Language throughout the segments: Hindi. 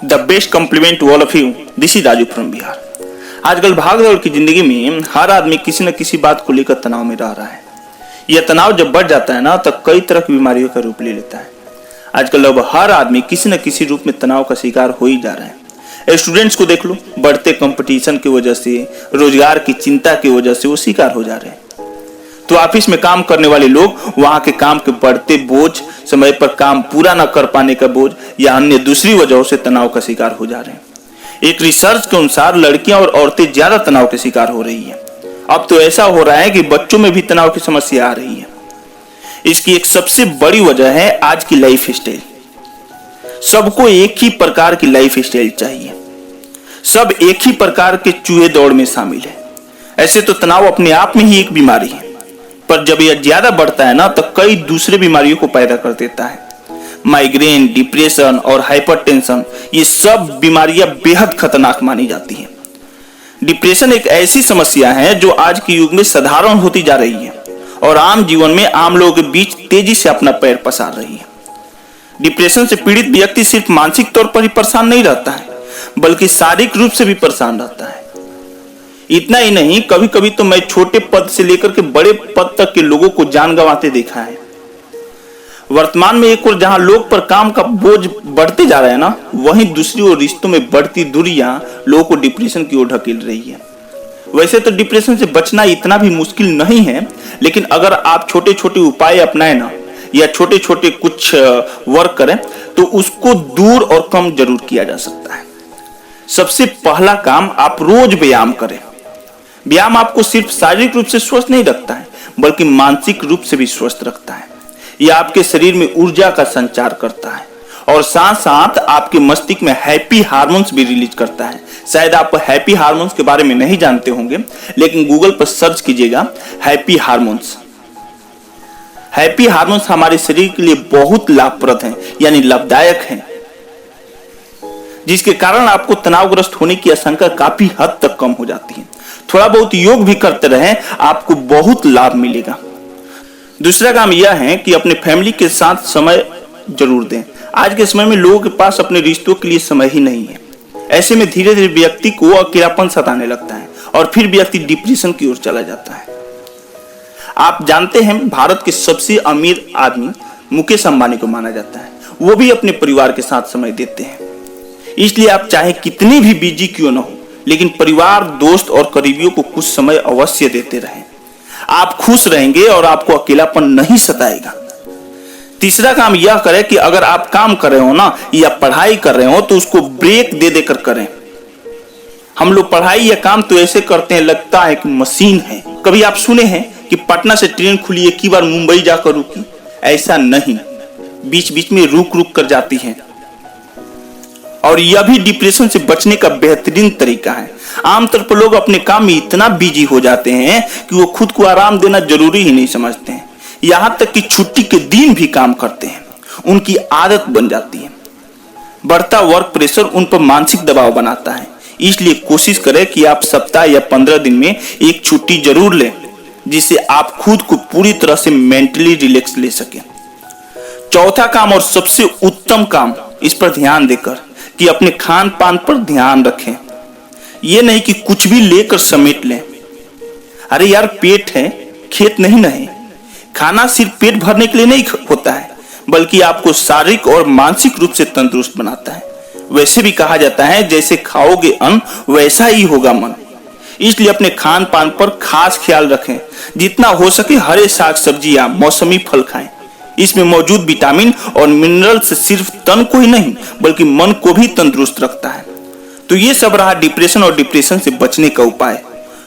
The best compliment to all of you, this is Raju from Bihar. आजकल भागदौड़ की जिंदगी में हर आदमी किसी न किसी बात को लेकर तनाव में रह रहा है। यह तनाव जब बढ़ जाता है ना तो कई तरह की बीमारियों का रूप ले लेता है। आजकल लगभग हर आदमी किसी न किसी रूप में तनाव का शिकार हो ही जा रहा है। स्टूडेंट्स को देख लो, बढ़ते कंपटीशन की वजह से, रोजगार की चिंता की वजह से वो शिकार हो जा रहे हैं। तो ऑफिस में काम करने वाले लोग वहां के काम के बढ़ते बोझ, समय पर काम पूरा न कर पाने का बोझ या अन्य दूसरी वजहों से तनाव का शिकार हो जा रहे हैं। एक रिसर्च के अनुसार लड़कियां और औरतें ज्यादा तनाव के शिकार हो रही हैं। अब तो ऐसा हो रहा है कि बच्चों में भी तनाव की समस्या आ रही है। इसकी एक सबसे बड़ी वजह है आज की लाइफ स्टाइल। सबको एक ही प्रकार की लाइफ स्टाइल चाहिए, सब एक ही प्रकार के चूहे दौड़ में शामिल है। ऐसे तो तनाव अपने आप में ही एक बीमारी है, पर जब यह ज्यादा बढ़ता है ना तो कई दूसरे बीमारियों को पैदा कर देता है। माइग्रेन, डिप्रेशन और हाइपरटेंशन, ये सब बीमारियां बेहद खतरनाक मानी जाती हैं। डिप्रेशन एक ऐसी समस्या है जो आज के युग में साधारण होती जा रही है और आम जीवन में आम लोगों के बीच तेजी से अपना पैर पसार रही है। डिप्रेशन से पीड़ित व्यक्ति सिर्फ मानसिक तौर पर ही परेशान नहीं रहता है, बल्कि शारीरिक रूप से भी परेशान रहता है। इतना ही नहीं, कभी कभी तो मैं छोटे पद से लेकर के बड़े पद तक के लोगों को जान गंवाते देखा है। वर्तमान में एक और जहां लोग पर काम का बोझ बढ़ते जा रहा है ना, वहीं दूसरी ओर रिश्तों में बढ़ती दूरियां लोगों को डिप्रेशन की ओर ढकेल रही है। वैसे तो डिप्रेशन से बचना इतना भी मुश्किल नहीं है, लेकिन अगर आप छोटे छोटे उपाय अपनाएं ना या छोटे छोटे कुछ वर्क करें तो उसको दूर और कम जरूर किया जा सकता है। सबसे पहला काम, आप रोज व्यायाम करें। व्यायाम आपको सिर्फ शारीरिक रूप से स्वस्थ नहीं रखता है, बल्कि मानसिक रूप से भी स्वस्थ रखता है। यह आपके शरीर में ऊर्जा का संचार करता है और साथ साथ आपके मस्तिष्क में हैप्पी हार्मोन्स भी रिलीज करता है। शायद आप हैप्पी हार्मोन्स के बारे में नहीं जानते होंगे, लेकिन गूगल पर सर्च कीजिएगा हैप्पी हार्मोन्स। हैप्पी हार्मोन्स हमारे शरीर के लिए बहुत लाभप्रद हैं, यानी लाभदायक हैं, जिसके कारण आपको तनावग्रस्त होने की आशंका काफी हद तक कम हो जाती है। थोड़ा बहुत योग भी करते रहें, आपको बहुत लाभ मिलेगा। दूसरा काम यह है कि अपने फैमिली के साथ समय जरूर दें। आज के समय में लोगों के पास अपने रिश्तों के लिए समय ही नहीं है। ऐसे में धीरे धीरे व्यक्ति को अकेलापन सताने लगता है और फिर व्यक्ति डिप्रेशन की ओर चला जाता है। आप जानते हैं, भारत के सबसे अमीर आदमी मुकेश अंबानी को माना जाता है। वो भी अपने परिवार के साथ समय देते हैं। इसलिए आप चाहे कितनी भी बिजी क्यों न हो, लेकिन परिवार, दोस्त और करीबियों को कुछ समय अवश्य देते रहें। आप खुश रहेंगे और आपको अकेलापन नहीं सताएगा। तीसरा काम यह करें कि अगर आप काम कर रहे हो ना या पढ़ाई कर रहे हो तो उसको ब्रेक दे देकर करें। हम लोग पढ़ाई या काम तो ऐसे करते हैं लगता है कि मशीन है। कभी आप सुने हैं कि पटना से ट्रेन खुली एक ही बार मुंबई जाकर रुकी? ऐसा नहीं, बीच बीच में रुक रुक कर जाती है। और यह भी डिप्रेशन से बचने का बेहतरीन तरीका है। आमतौर पर लोग अपने काम में इतना बिजी हो जाते हैं कि वो खुद को आराम देना जरूरी ही नहीं समझते हैं। यहां तक कि छुट्टी के दिन भी काम करते हैं, उनकी आदत बन जाती है। बढ़ता वर्क प्रेशर उन पर मानसिक दबाव बनाता है। इसलिए कोशिश करें कि आप सप्ताह या 15 दिन में एक छुट्टी जरूर लें, जिससे आप खुद को पूरी तरह से मेंटली रिलैक्स ले सकें। चौथा काम और सबसे उत्तम काम, इस पर ध्यान देकर कि अपने खान पान पर ध्यान रखें। ये नहीं कि कुछ भी लेकर समेट लें। अरे यार, पेट है, खेत नहीं ना है। खाना सिर्फ पेट भरने के लिए नहीं होता है, बल्कि आपको शारीरिक और मानसिक रूप से तंदुरुस्त बनाता है। वैसे भी कहा जाता है, जैसे खाओगे अन्न वैसा ही होगा मन। इसलिए अपने खान पान पर खास ख्याल रखें। जितना हो सके हरे साग सब्जियां, मौसमी फल खाएं। इसमें मौजूद विटामिन और मिनरल से सिर्फ तन को ही नहीं बल्कि मन को भी तंदुरुस्त रखता है। तो ये सब रहा डिप्रेशन और डिप्रेशन से बचने का उपाय।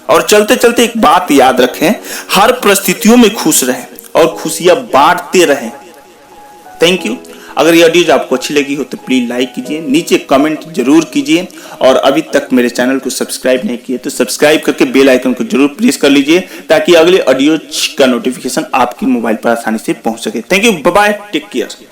और चलते चलते एक बात याद रखें, हर परिस्थितियों में खुश रहें और खुशियां बांटते रहें। Thank you. अगर ये ऑडियो आपको अच्छी लगी हो तो प्लीज लाइक कीजिए, नीचे कमेंट जरूर कीजिए और अभी तक मेरे चैनल को सब्सक्राइब नहीं किए तो सब्सक्राइब करके बेल आइकन को जरूर प्रेस कर लीजिए, ताकि अगले ऑडियो का नोटिफिकेशन आपके मोबाइल पर आसानी से पहुंच सके। Thank you, bye bye, take care.